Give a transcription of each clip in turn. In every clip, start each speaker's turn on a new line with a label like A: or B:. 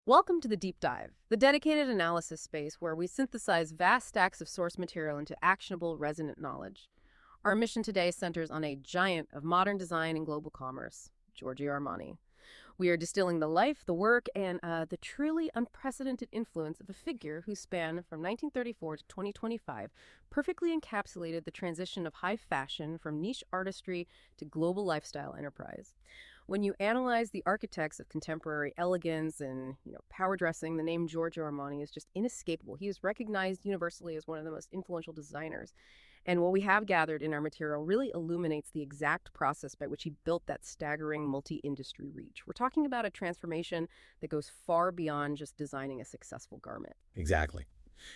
A: Welcome to the Deep Dive, the dedicated analysis space where we synthesize vast stacks of source material into actionable, resonant knowledge. Our mission today centers on a giant of modern design and global commerce, Giorgio Armani. We are distilling the life, the work, and the truly unprecedented influence of a figure whose span from 1934 to 2025 perfectly encapsulated the transition of high fashion from niche artistry to global lifestyle enterprise. When you analyze the architects of contemporary elegance and power dressing, the name Giorgio Armani is just inescapable. He is recognized universally as one of the most influential designers. And what we have gathered in our material really illuminates the exact process by which he built that staggering multi-industry reach. We're talking about a transformation that goes far beyond just designing a successful garment.
B: Exactly.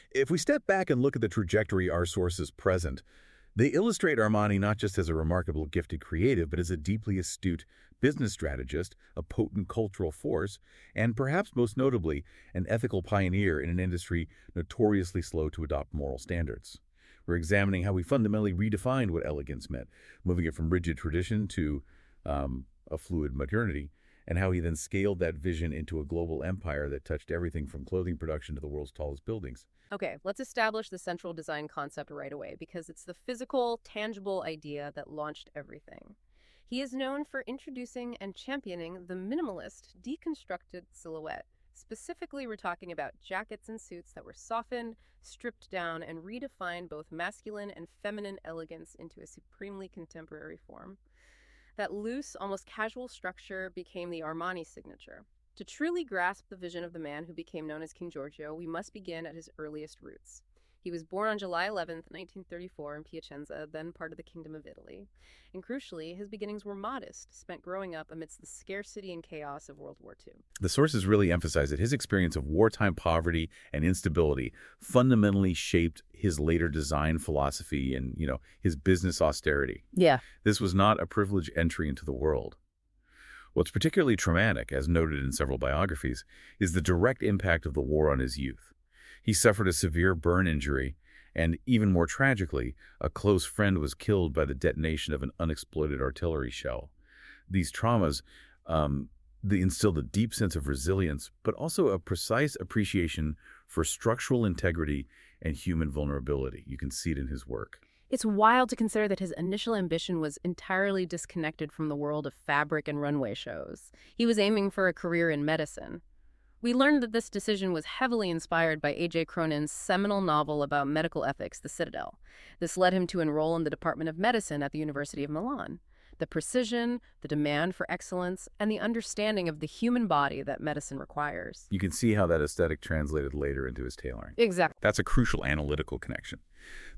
B: If we step back and look at the trajectory our sources present, they illustrate Armani not just as a remarkable gifted creative, but as a deeply astute business strategist, a potent cultural force, and perhaps most notably, an ethical pioneer in an industry notoriously slow to adopt moral standards. We're examining how he fundamentally redefined what elegance meant, moving it from rigid tradition to a fluid modernity, and how he then scaled that vision into a global empire that touched everything from clothing production to the world's tallest buildings.
A: Okay, let's establish the central design concept right away because it's the physical, tangible idea that launched everything. He is known for introducing and championing the minimalist, deconstructed silhouette. Specifically, we're talking about jackets and suits that were softened, stripped down, and redefined both masculine and feminine elegance into a supremely contemporary form. That loose, almost casual structure became the Armani signature. To truly grasp the vision of the man who became known as King Giorgio, we must begin at his earliest roots. He was born on July 11th, 1934 in Piacenza, then part of the Kingdom of Italy. And crucially, his beginnings were modest, spent growing up amidst the scarcity and chaos of World War II.
B: The sources really emphasize that his experience of wartime poverty and instability fundamentally shaped his later design philosophy and, his business austerity.
A: Yeah.
B: This was not a privileged entry into the world. What's particularly traumatic, as noted in several biographies, is the direct impact of the war on his youth. He suffered a severe burn injury, and even more tragically, a close friend was killed by the detonation of an unexploded artillery shell. These traumas they instilled a deep sense of resilience, but also a precise appreciation for structural integrity and human vulnerability. You can see it in his work.
A: It's wild to consider that his initial ambition was entirely disconnected from the world of fabric and runway shows. He was aiming for a career in medicine. We learned that this decision was heavily inspired by A.J. Cronin's seminal novel about medical ethics, The Citadel. This led him to enroll in the Department of Medicine at the University of Milan. The precision, the demand for excellence, and the understanding of the human body that medicine requires.
B: You can see how that aesthetic translated later into his tailoring.
A: Exactly.
B: That's a crucial analytical connection.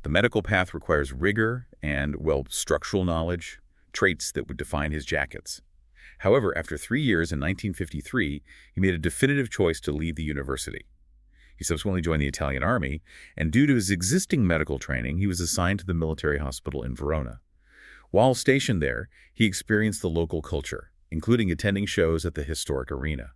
B: The medical path requires rigor and, structural knowledge, traits that would define his jackets. However, after 3 years in 1953, he made a definitive choice to leave the university. He subsequently joined the Italian army, and due to his existing medical training, he was assigned to the military hospital in Verona. While stationed there, he experienced the local culture, including attending shows at the historic arena.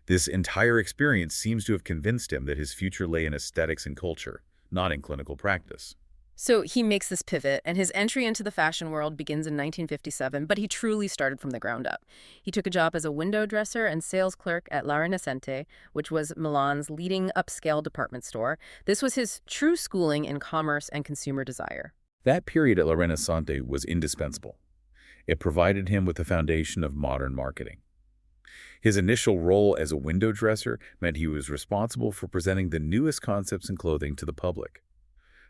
B: This entire experience seems to have convinced him that his future lay in aesthetics and culture, not in clinical practice.
A: So he makes this pivot, and his entry into the fashion world begins in 1957, but he truly started from the ground up. He took a job as a window dresser and sales clerk at La Rinascente, which was Milan's leading upscale department store. This was his true schooling in commerce and consumer desire.
B: That period at La Rinascente was indispensable. It provided him with the foundation of modern marketing. His initial role as a window dresser meant he was responsible for presenting the newest concepts in clothing to the public.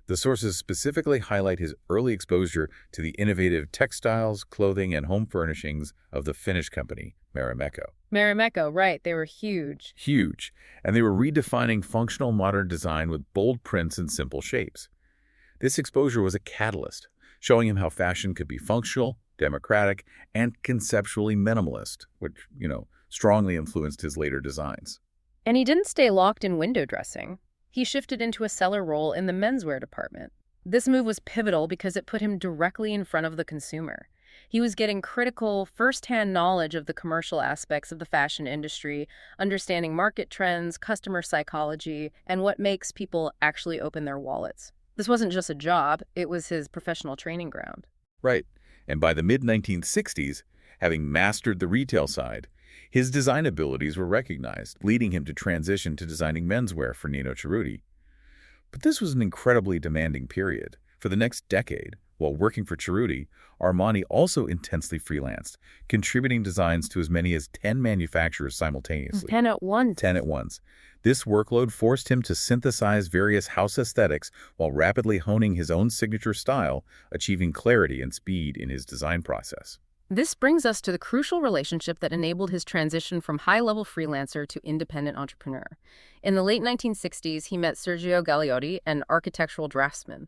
B: The sources specifically highlight his early exposure to the innovative textiles, clothing, and home furnishings of the Finnish company, Marimekko.
A: Marimekko, right, they were huge.
B: Huge, and they were redefining functional modern design with bold prints and simple shapes. This exposure was a catalyst, showing him how fashion could be functional, democratic, and conceptually minimalist, which, strongly influenced his later designs.
A: And he didn't stay locked in window dressing. He shifted into a seller role in the menswear department. This move was pivotal because it put him directly in front of the consumer. He was getting critical, first-hand knowledge of the commercial aspects of the fashion industry, understanding market trends, customer psychology, and what makes people actually open their wallets. This wasn't just a job, it was his professional training ground.
B: Right, and by the mid-1960s, having mastered the retail side, His design abilities were recognized, leading him to transition to designing menswear for Nino Cerruti. But this was an incredibly demanding period. For the next decade, while working for Cerruti, Armani also intensely freelanced, contributing designs to as many as 10 manufacturers simultaneously.
A: 10 at once.
B: 10 at once. This workload forced him to synthesize various house aesthetics while rapidly honing his own signature style, achieving clarity and speed in his design process.
A: This brings us to the crucial relationship that enabled his transition from high-level freelancer to independent entrepreneur. In the late 1960s, he met Sergio Gagliotti, an architectural draftsman.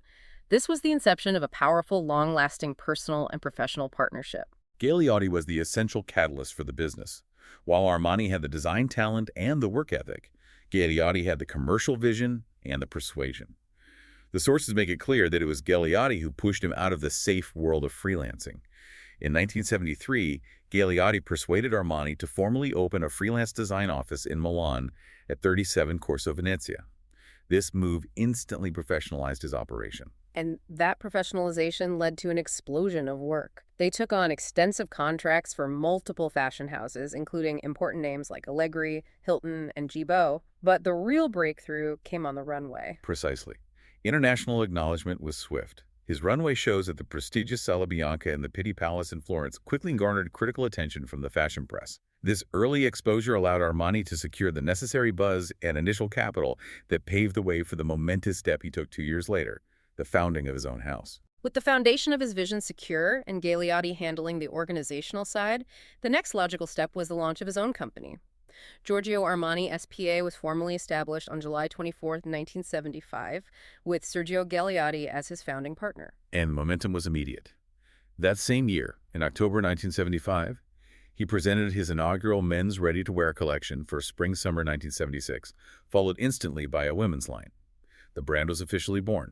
A: This was the inception of a powerful, long-lasting personal and professional partnership.
B: Gagliotti was the essential catalyst for the business. While Armani had the design talent and the work ethic, Gagliotti had the commercial vision and the persuasion. The sources make it clear that it was Gagliotti who pushed him out of the safe world of freelancing. In 1973, Gagliotti persuaded Armani to formally open a freelance design office in Milan at 37 Corso Venezia. This move instantly professionalized his operation.
A: And that professionalization led to an explosion of work. They took on extensive contracts for multiple fashion houses, including important names like Allegri, Hilton, and Gibeau. But the real breakthrough came on the runway.
B: Precisely. International acknowledgement was swift. His runway shows at the prestigious Sala Bianca and the Pitti Palace in Florence quickly garnered critical attention from the fashion press. This early exposure allowed Armani to secure the necessary buzz and initial capital that paved the way for the momentous step he took 2 years later, the founding of his own house.
A: With the foundation of his vision secure and Gagliotti handling the organizational side, the next logical step was the launch of his own company. Giorgio Armani S.p.A. was formally established on July 24, 1975, with Sergio Gagliotti as his founding partner.
B: And momentum was immediate. That same year, in October 1975, he presented his inaugural men's ready-to-wear collection for spring-summer 1976, followed instantly by a women's line. The brand was officially born.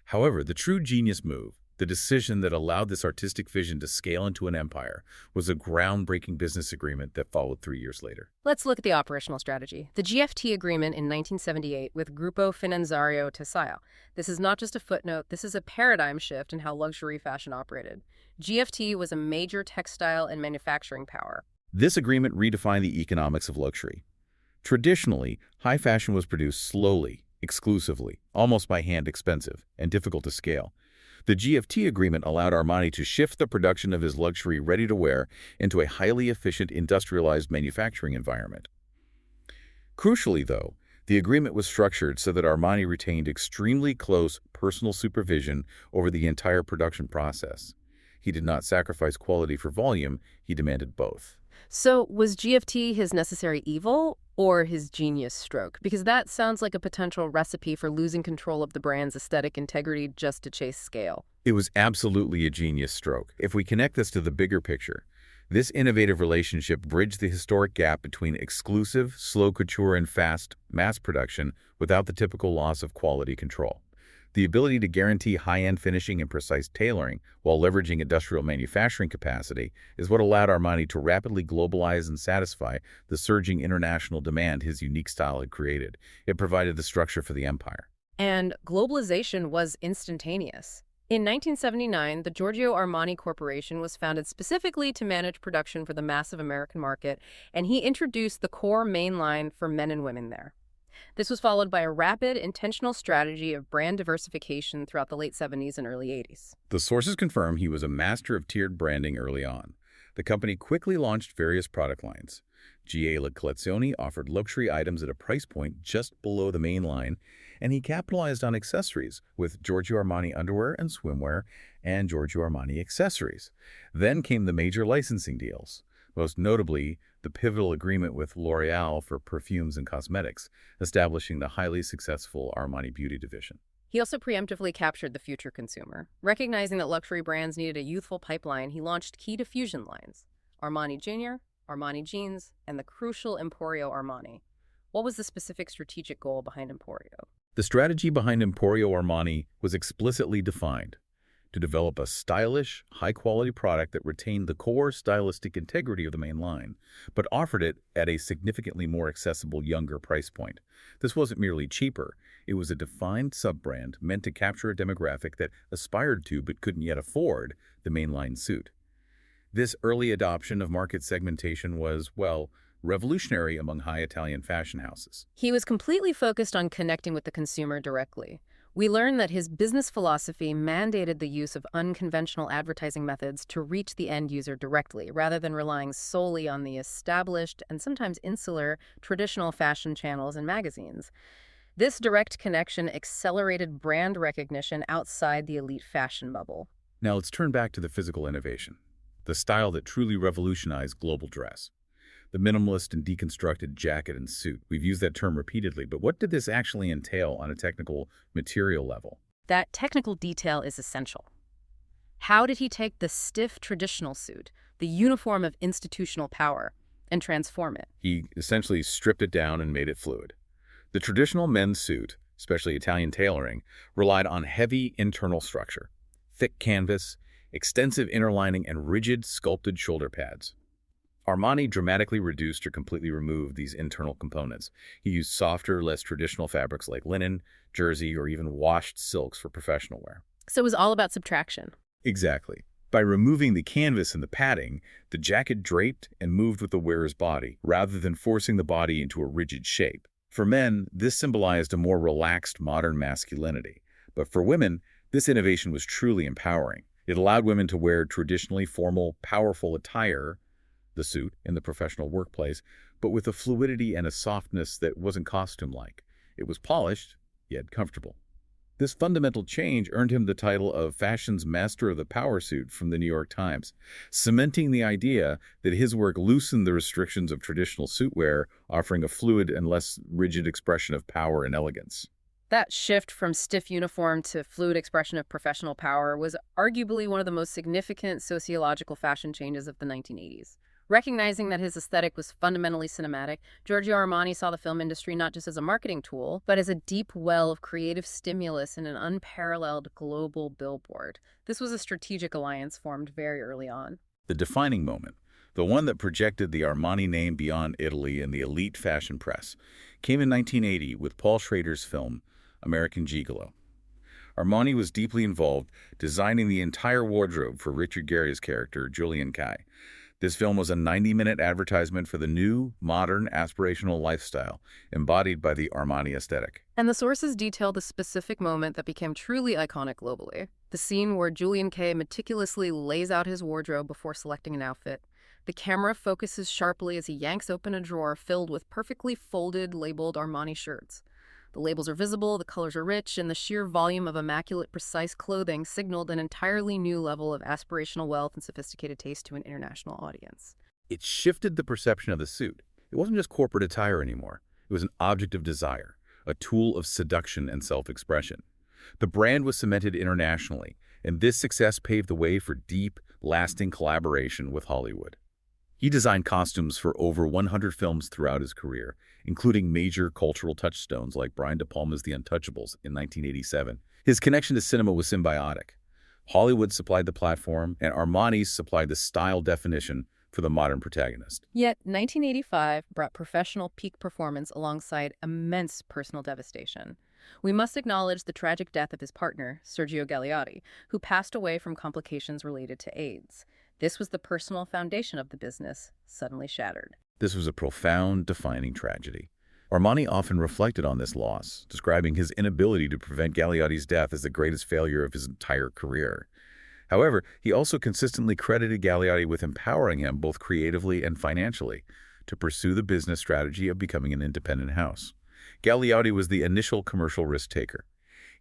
B: However, the true genius move, the decision that allowed this artistic vision to scale into an empire, was a groundbreaking business agreement that followed 3 years later.
A: Let's look at the operational strategy. The GFT agreement in 1978 with Gruppo Finanziario Tessile. This is not just a footnote, this is a paradigm shift in how luxury fashion operated. GFT was a major textile and manufacturing power.
B: This agreement redefined the economics of luxury. Traditionally, high fashion was produced slowly, exclusively, almost by hand expensive, and difficult to scale. The GFT agreement allowed Armani to shift the production of his luxury ready-to-wear into a highly efficient industrialized manufacturing environment. Crucially, though, the agreement was structured so that Armani retained extremely close personal supervision over the entire production process. He did not sacrifice quality for volume, he demanded both.
A: So was GFT his necessary evil or his genius stroke? Because that sounds like a potential recipe for losing control of the brand's aesthetic integrity just to chase scale.
B: It was absolutely a genius stroke. If we connect this to the bigger picture, this innovative relationship bridged the historic gap between exclusive, slow couture and fast, mass production without the typical loss of quality control. The ability to guarantee high-end finishing and precise tailoring while leveraging industrial manufacturing capacity is what allowed Armani to rapidly globalize and satisfy the surging international demand his unique style had created. It provided the structure for the empire.
A: And globalization was instantaneous. In 1979, the Giorgio Armani Corporation was founded specifically to manage production for the massive American market, and he introduced the core main line for men and women there. This was followed by a rapid, intentional strategy of brand diversification throughout the late 70s and early 80s.
B: The sources confirm he was a master of tiered branding early on. The company quickly launched various product lines. GA La Collezione offered luxury items at a price point just below the main line, and he capitalized on accessories with Giorgio Armani underwear and swimwear and Giorgio Armani accessories. Then came the major licensing deals, most notably the pivotal agreement with L'Oreal for perfumes and cosmetics, establishing the highly successful Armani Beauty division.
A: He also preemptively captured the future consumer. Recognizing that luxury brands needed a youthful pipeline, he launched key diffusion lines: Armani Junior, Armani Jeans, and the crucial Emporio Armani. What was the specific strategic goal behind Emporio?
B: The strategy behind Emporio Armani was explicitly defined: to develop a stylish, high-quality product that retained the core stylistic integrity of the main line, but offered it at a significantly more accessible, younger price point. This wasn't merely cheaper. It was a defined sub-brand meant to capture a demographic that aspired to but couldn't yet afford the mainline suit. This early adoption of market segmentation was, well, revolutionary among high Italian fashion houses.
A: He was completely focused on connecting with the consumer directly. We learn that his business philosophy mandated the use of unconventional advertising methods to reach the end user directly, rather than relying solely on the established and sometimes insular traditional fashion channels and magazines. This direct connection accelerated brand recognition outside the elite fashion bubble.
B: Now let's turn back to the physical innovation, the style that truly revolutionized global dress. The minimalist and deconstructed jacket and suit. We've used that term repeatedly, but what did this actually entail on a technical material level?
A: That technical detail is essential. How did he take the stiff traditional suit, the uniform of institutional power, and transform it?
B: He essentially stripped it down and made it fluid. The traditional men's suit, especially Italian tailoring, relied on heavy internal structure, thick canvas, extensive inner lining, and rigid, sculpted shoulder pads. Armani dramatically reduced or completely removed these internal components. He used softer, less traditional fabrics like linen, jersey, or even washed silks for professional wear.
A: So it was all about subtraction.
B: Exactly. By removing the canvas and the padding, the jacket draped and moved with the wearer's body, rather than forcing the body into a rigid shape. For men, this symbolized a more relaxed, modern masculinity. But for women, this innovation was truly empowering. It allowed women to wear traditionally formal, powerful attire, the suit, in the professional workplace, but with a fluidity and a softness that wasn't costume-like. It was polished, yet comfortable. This fundamental change earned him the title of fashion's master of the power suit from the New York Times, cementing the idea that his work loosened the restrictions of traditional suit wear, offering a fluid and less rigid expression of power and elegance.
A: That shift from stiff uniform to fluid expression of professional power was arguably one of the most significant sociological fashion changes of the 1980s. Recognizing that his aesthetic was fundamentally cinematic, Giorgio Armani saw the film industry not just as a marketing tool, but as a deep well of creative stimulus and an unparalleled global billboard. This was a strategic alliance formed very early on.
B: The defining moment, the one that projected the Armani name beyond Italy and the elite fashion press, came in 1980 with Paul Schrader's film, American Gigolo. Armani was deeply involved, designing the entire wardrobe for Richard Gere's character, Julian Kai. This film was a 90-minute advertisement for the new, modern, aspirational lifestyle embodied by the Armani aesthetic.
A: And the sources detail the specific moment that became truly iconic globally. The scene where Julian Kay meticulously lays out his wardrobe before selecting an outfit. The camera focuses sharply as he yanks open a drawer filled with perfectly folded, labeled Armani shirts. The labels are visible, the colors are rich, and the sheer volume of immaculate, precise clothing signaled an entirely new level of aspirational wealth and sophisticated taste to an international audience.
B: It shifted the perception of the suit. It wasn't just corporate attire anymore. It was an object of desire, a tool of seduction and self-expression. The brand was cemented internationally, and this success paved the way for deep, lasting collaboration with Hollywood. He designed costumes for over 100 films throughout his career, including major cultural touchstones like Brian De Palma's The Untouchables in 1987. His connection to cinema was symbiotic. Hollywood supplied the platform, and Armani supplied the style definition for the modern protagonist.
A: Yet, 1985 brought professional peak performance alongside immense personal devastation. We must acknowledge the tragic death of his partner, Sergio Gagliotti, who passed away from complications related to AIDS. This was the personal foundation of the business, suddenly shattered.
B: This was a profound, defining tragedy. Armani often reflected on this loss, describing his inability to prevent Gagliotti's death as the greatest failure of his entire career. However, he also consistently credited Gagliotti with empowering him both creatively and financially to pursue the business strategy of becoming an independent house. Gagliotti was the initial commercial risk taker.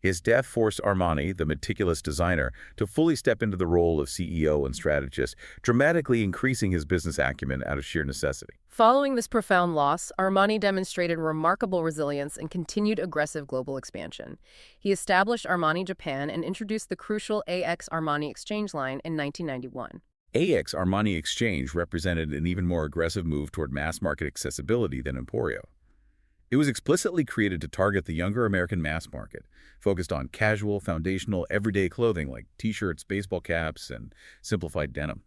B: His death forced Armani, the meticulous designer, to fully step into the role of CEO and strategist, dramatically increasing his business acumen out of sheer necessity.
A: Following this profound loss, Armani demonstrated remarkable resilience and continued aggressive global expansion. He established Armani Japan and introduced the crucial AX Armani Exchange line in 1991.
B: AX Armani Exchange represented an even more aggressive move toward mass-market accessibility than Emporio. It was explicitly created to target the younger American mass market, focused on casual, foundational, everyday clothing like t-shirts, baseball caps, and simplified denim.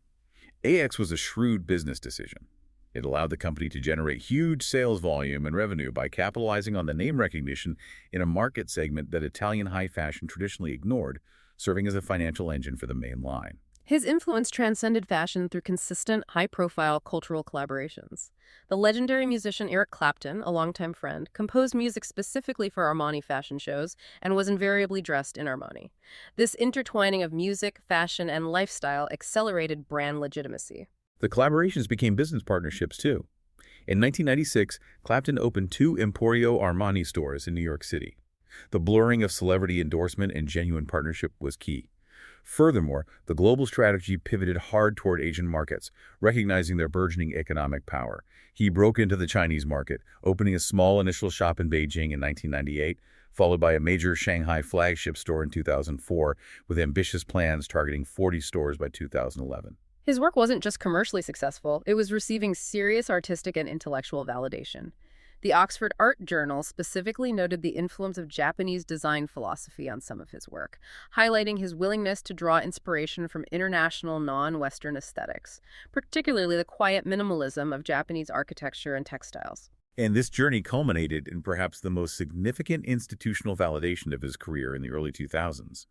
B: AX was a shrewd business decision. It allowed the company to generate huge sales volume and revenue by capitalizing on the name recognition in a market segment that Italian high fashion traditionally ignored, serving as a financial engine for the main line.
A: His influence transcended fashion through consistent, high-profile cultural collaborations. The legendary musician Eric Clapton, a longtime friend, composed music specifically for Armani fashion shows and was invariably dressed in Armani. This intertwining of music, fashion, and lifestyle accelerated brand legitimacy.
B: The collaborations became business partnerships, too. In 1996, Clapton opened 2 Emporio Armani stores in New York City. The blurring of celebrity endorsement and genuine partnership was key. Furthermore, the global strategy pivoted hard toward Asian markets, recognizing their burgeoning economic power. He broke into the Chinese market, opening a small initial shop in Beijing in 1998, followed by a major Shanghai flagship store in 2004, with ambitious plans targeting 40 stores by 2011.
A: His work wasn't just commercially successful, it was receiving serious artistic and intellectual validation. The Oxford Art Journal specifically noted the influence of Japanese design philosophy on some of his work, highlighting his willingness to draw inspiration from international non-Western aesthetics, particularly the quiet minimalism of Japanese architecture and textiles.
B: And this journey culminated in perhaps the most significant institutional validation of his career in the early 2000s.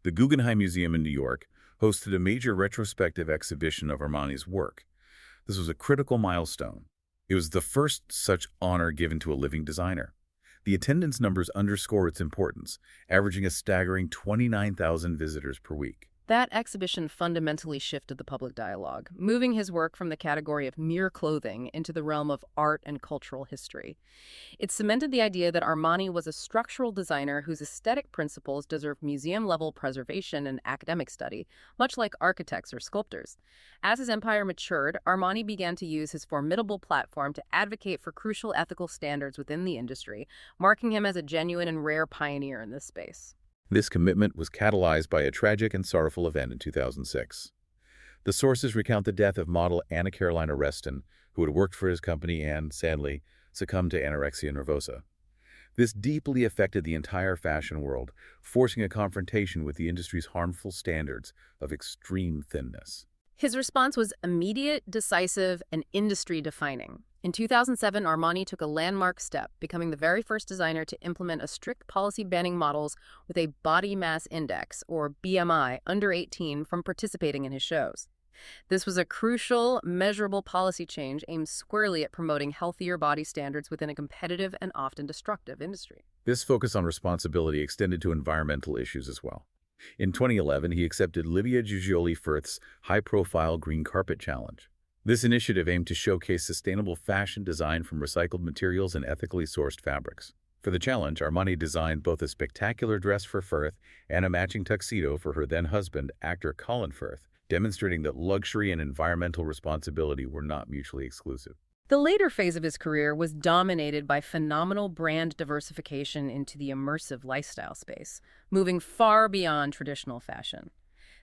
B: The Guggenheim Museum in New York hosted a major retrospective exhibition of Armani's work. This was a critical milestone. It was the first such honor given to a living designer. The attendance numbers underscore its importance, averaging a staggering 29,000 visitors per week.
A: That exhibition fundamentally shifted the public dialogue, moving his work from the category of mere clothing into the realm of art and cultural history. It cemented the idea that Armani was a structural designer whose aesthetic principles deserve museum-level preservation and academic study, much like architects or sculptors. As his empire matured, Armani began to use his formidable platform to advocate for crucial ethical standards within the industry, marking him as a genuine and rare pioneer in this space.
B: This commitment was catalyzed by a tragic and sorrowful event in 2006. The sources recount the death of model Anna Carolina Reston, who had worked for his company and, sadly, succumbed to anorexia nervosa. This deeply affected the entire fashion world, forcing a confrontation with the industry's harmful standards of extreme thinness.
A: His response was immediate, decisive, and industry-defining. In 2007, Armani took a landmark step, becoming the very first designer to implement a strict policy banning models with a body mass index, or BMI, under 18 from participating in his shows. This was a crucial, measurable policy change aimed squarely at promoting healthier body standards within a competitive and often destructive industry.
B: This focus on responsibility extended to environmental issues as well. In 2011, he accepted Livia Giugioli-Firth's high-profile Green Carpet Challenge. This initiative aimed to showcase sustainable fashion design from recycled materials and ethically sourced fabrics. For the challenge, Armani designed both a spectacular dress for Firth and a matching tuxedo for her then-husband, actor Colin Firth, demonstrating that luxury and environmental responsibility were not mutually exclusive.
A: The later phase of his career was dominated by phenomenal brand diversification into the immersive lifestyle space, moving far beyond traditional fashion.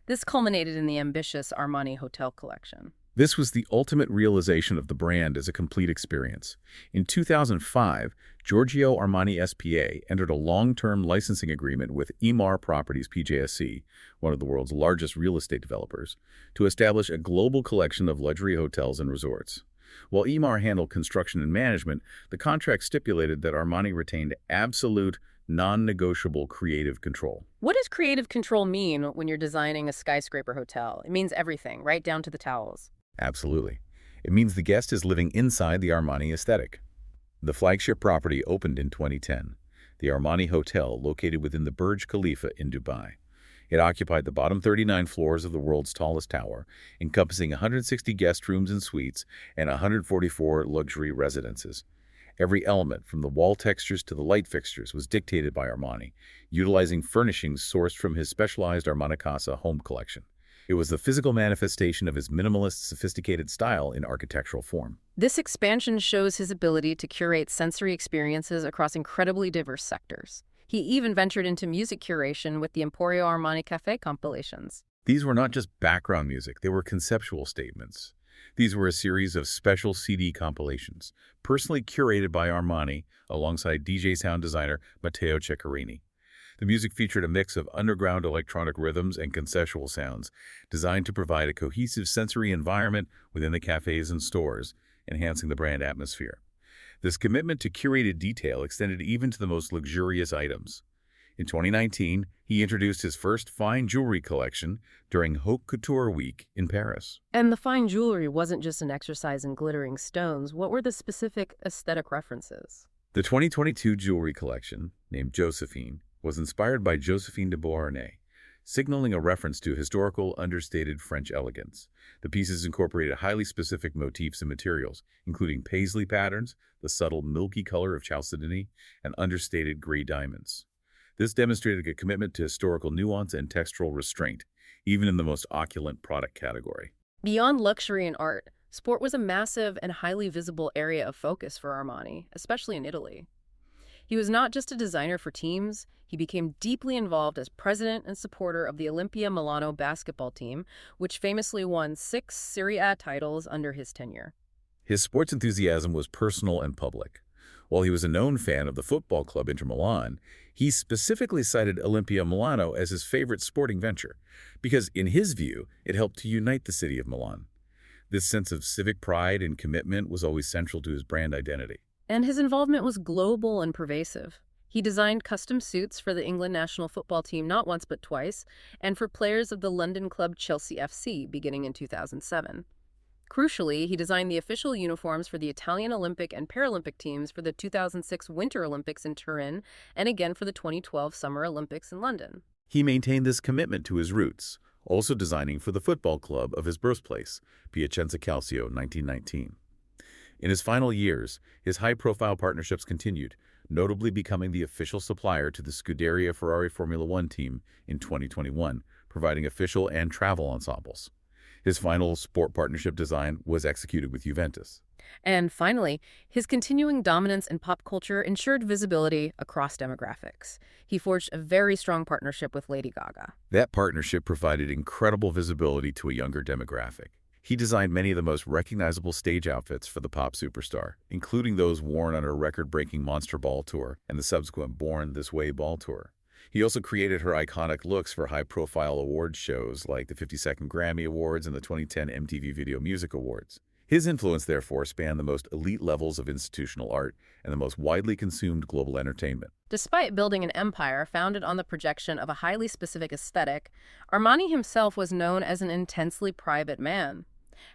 A: This culminated in the ambitious Armani Hotel collection.
B: This was the ultimate realization of the brand as a complete experience. In 2005, Giorgio Armani S.p.A. entered a long-term licensing agreement with Emaar Properties PJSC, one of the world's largest real estate developers, to establish a global collection of luxury hotels and resorts. While Emaar handled construction and management, the contract stipulated that Armani retained absolute, non-negotiable creative control.
A: What does creative control mean when you're designing a skyscraper hotel? It means everything, right down to the towels.
B: Absolutely. It means the guest is living inside the Armani aesthetic. The flagship property opened in 2010, the Armani Hotel located within the Burj Khalifa in Dubai. It occupied the bottom 39 floors of the world's tallest tower, encompassing 160 guest rooms and suites and 144 luxury residences. Every element, from the wall textures to the light fixtures, was dictated by Armani, utilizing furnishings sourced from his specialized Armani Casa home collection. It was the physical manifestation of his minimalist, sophisticated style in architectural form.
A: This expansion shows his ability to curate sensory experiences across incredibly diverse sectors. He even ventured into music curation with the Emporio Armani Cafe compilations.
B: These were not just background music, they were conceptual statements. These were a series of special CD compilations, personally curated by Armani alongside DJ sound designer Matteo Ceccarini. The music featured a mix of underground electronic rhythms and conceptual sounds, designed to provide a cohesive sensory environment within the cafes and stores, enhancing the brand atmosphere. This commitment to curated detail extended even to the most luxurious items. In 2019, he introduced his first fine jewelry collection during Haute Couture Week in Paris.
A: And the fine jewelry wasn't just an exercise in glittering stones. What were the specific aesthetic references?
B: The 2022 jewelry collection, named Josephine, was inspired by Josephine de Beauharnais, signaling a reference to historical, understated French elegance. The pieces incorporated highly specific motifs and materials, including paisley patterns, the subtle milky color of chalcedony, and understated gray diamonds. This demonstrated a commitment to historical nuance and textural restraint, even in the most opulent product category.
A: Beyond luxury and art, sport was a massive and highly visible area of focus for Armani, especially in Italy. He was not just a designer for teams, he became deeply involved as president and supporter of the Olimpia Milano basketball team, which famously won 6 Serie A titles under his tenure.
B: His sports enthusiasm was personal and public. While he was a known fan of the football club Inter Milan, he specifically cited Olimpia Milano as his favorite sporting venture, because in his view, it helped to unite the city of Milan. This sense of civic pride and commitment was always central to his brand identity.
A: And his involvement was global and pervasive. He designed custom suits for the England national football team not once but twice, and for players of the London club Chelsea FC beginning in 2007. Crucially, he designed the official uniforms for the Italian Olympic and Paralympic teams for the 2006 Winter Olympics in Turin and again for the 2012 Summer Olympics in London.
B: He maintained this commitment to his roots, also designing for the football club of his birthplace, Piacenza Calcio, 1919. In his final years, his high-profile partnerships continued, notably becoming the official supplier to the Scuderia Ferrari Formula One team in 2021, providing official and travel ensembles. His final sport partnership design was executed with Juventus.
A: And finally, his continuing dominance in pop culture ensured visibility across demographics. He forged a very strong partnership with Lady Gaga.
B: That partnership provided incredible visibility to a younger demographic. He designed many of the most recognizable stage outfits for the pop superstar, including those worn on her record-breaking Monster Ball tour and the subsequent Born This Way Ball tour. He also created her iconic looks for high-profile award shows like the 52nd Grammy Awards and the 2010 MTV Video Music Awards. His influence, therefore, spanned the most elite levels of institutional art and the most widely consumed global entertainment.
A: Despite building an empire founded on the projection of a highly specific aesthetic, Armani himself was known as an intensely private man.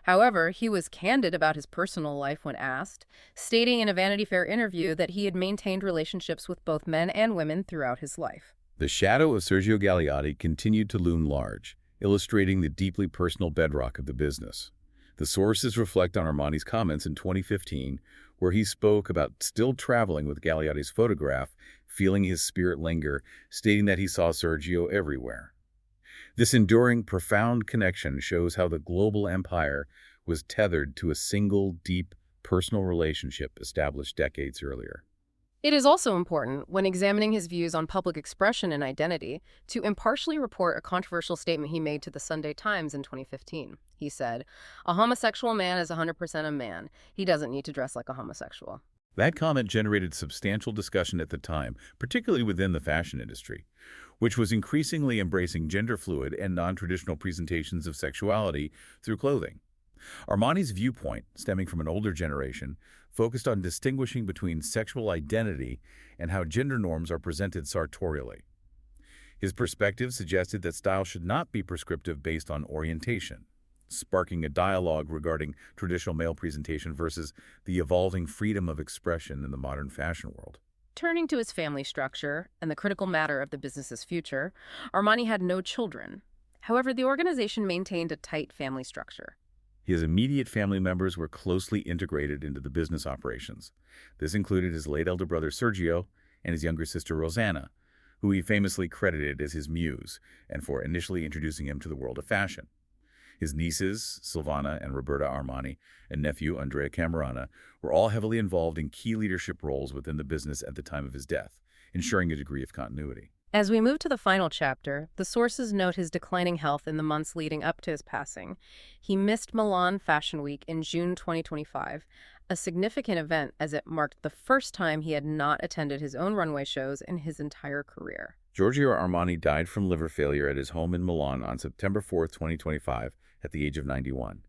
A: However, he was candid about his personal life when asked, stating in a Vanity Fair interview that he had maintained relationships with both men and women throughout his life.
B: The shadow of Sergio Gagliotti continued to loom large, illustrating the deeply personal bedrock of the business. The sources reflect on Armani's comments in 2015, where he spoke about still traveling with Gagliotti's photograph, feeling his spirit linger, stating that he saw Sergio everywhere. This enduring, profound connection shows how the global empire was tethered to a single, deep, personal relationship established decades earlier.
A: It is also important, when examining his views on public expression and identity, to impartially report a controversial statement he made to the Sunday Times in 2015. He said, "A homosexual man is 100% a man. He doesn't need to dress like a homosexual."
B: That comment generated substantial discussion at the time, particularly within the fashion industry, which was increasingly embracing gender-fluid and non-traditional presentations of sexuality through clothing. Armani's viewpoint, stemming from an older generation, focused on distinguishing between sexual identity and how gender norms are presented sartorially. His perspective suggested that style should not be prescriptive based on orientation, sparking a dialogue regarding traditional male presentation versus the evolving freedom of expression in the modern fashion world.
A: Turning to his family structure and the critical matter of the business's future, Armani had no children. However, the organization maintained a tight family structure.
B: His immediate family members were closely integrated into the business operations. This included his late elder brother Sergio and his younger sister Rosanna, who he famously credited as his muse and for initially introducing him to the world of fashion. His nieces, Silvana and Roberta Armani, and nephew, Andrea Camerana, were all heavily involved in key leadership roles within the business at the time of his death, ensuring a degree of continuity.
A: As we move to the final chapter, the sources note his declining health in the months leading up to his passing. He missed Milan Fashion Week in June 2025, a significant event as it marked the first time he had not attended his own runway shows in his entire career.
B: Giorgio Armani died from liver failure at his home in Milan on September 4, 2025, at the age of 91.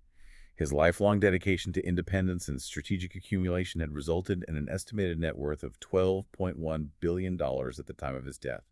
B: His lifelong dedication to independence and strategic accumulation had resulted in an estimated net worth of $12.1 billion at the time of his death.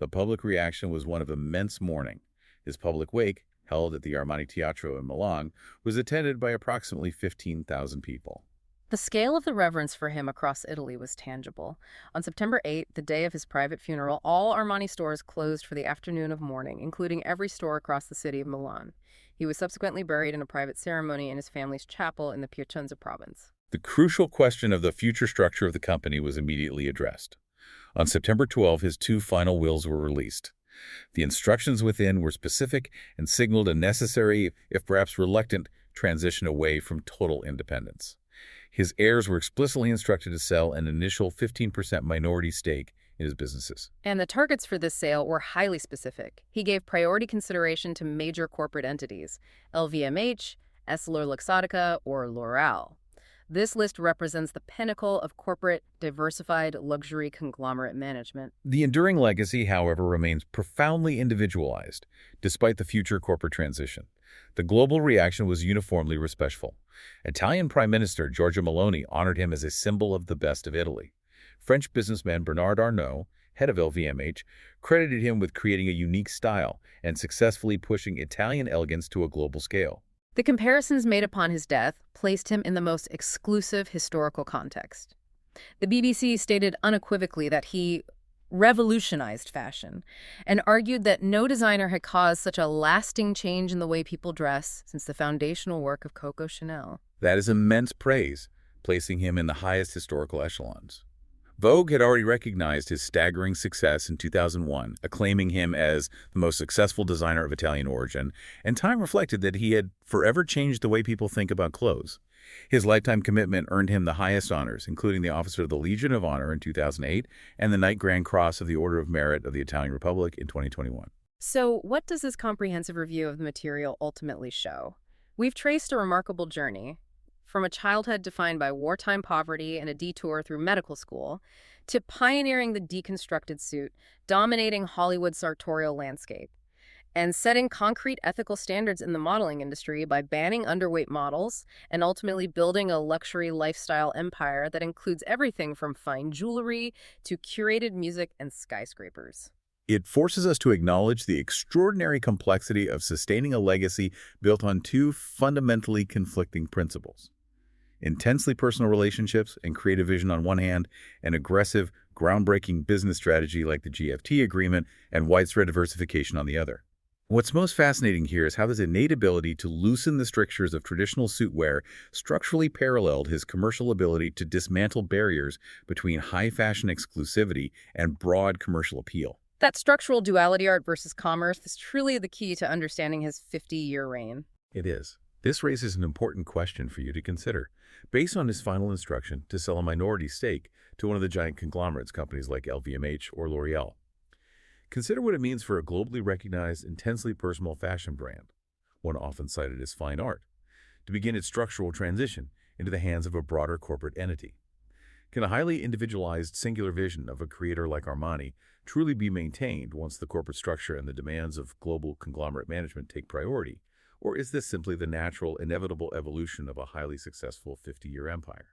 B: The public reaction was one of immense mourning. His public wake, held at the Armani Teatro in Milan, was attended by approximately 15,000 people.
A: The scale of the reverence for him across Italy was tangible. On September 8th, the day of his private funeral, all Armani stores closed for the afternoon of mourning, including every store across the city of Milan. He was subsequently buried in a private ceremony in his family's chapel in the Piacenza province.
B: The crucial question of the future structure of the company was immediately addressed. On September 12, his two final wills were released. The instructions within were specific and signaled a necessary, if perhaps reluctant, transition away from total independence. His heirs were explicitly instructed to sell an initial 15% minority stake in his businesses.
A: And the targets for this sale were highly specific. He gave priority consideration to major corporate entities, LVMH, EssilorLuxottica, or L'Oréal. This list represents the pinnacle of corporate, diversified luxury conglomerate management.
B: The enduring legacy, however, remains profoundly individualized, despite the future corporate transition. The global reaction was uniformly respectful. Italian Prime Minister Giorgio Armani honored him as a symbol of the best of Italy. French businessman Bernard Arnault, head of LVMH, credited him with creating a unique style and successfully pushing Italian elegance to a global scale.
A: The comparisons made upon his death placed him in the most exclusive historical context. The BBC stated unequivocally that he revolutionized fashion and argued that no designer had caused such a lasting change in the way people dress since the foundational work of Coco Chanel.
B: That is immense praise, placing him in the highest historical echelons. Vogue had already recognized his staggering success in 2001, acclaiming him as the most successful designer of Italian origin, and Time reflected that he had forever changed the way people think about clothes. His lifetime commitment earned him the highest honors, including the Officer of the Legion of Honor in 2008 and the Knight Grand Cross of the Order of Merit of the Italian Republic in 2021.
A: So, what does this comprehensive review of the material ultimately show? We've traced a remarkable journey, from a childhood defined by wartime poverty and a detour through medical school, to pioneering the deconstructed suit, dominating Hollywood's sartorial landscape, and setting concrete ethical standards in the modeling industry by banning underweight models and ultimately building a luxury lifestyle empire that includes everything from fine jewelry to curated music and skyscrapers.
B: It forces us to acknowledge the extraordinary complexity of sustaining a legacy built on two fundamentally conflicting principles: intensely personal relationships and creative vision on one hand, and aggressive, groundbreaking business strategy like the GFT agreement and widespread diversification on the other. What's most fascinating here is how this innate ability to loosen the strictures of traditional suit wear structurally paralleled his commercial ability to dismantle barriers between high-fashion exclusivity and broad commercial appeal.
A: That structural duality, art versus commerce, is truly the key to understanding his 50-year reign.
B: It is. This raises an important question for you to consider. Based on his final instruction to sell a minority stake to one of the giant conglomerates, companies like LVMH or L'Oréal, consider what it means for a globally recognized, intensely personal fashion brand, one often cited as fine art, to begin its structural transition into the hands of a broader corporate entity. Can a highly individualized, singular vision of a creator like Armani truly be maintained once the corporate structure and the demands of global conglomerate management take priority? Or is this simply the natural, inevitable evolution of a highly successful 50-year empire?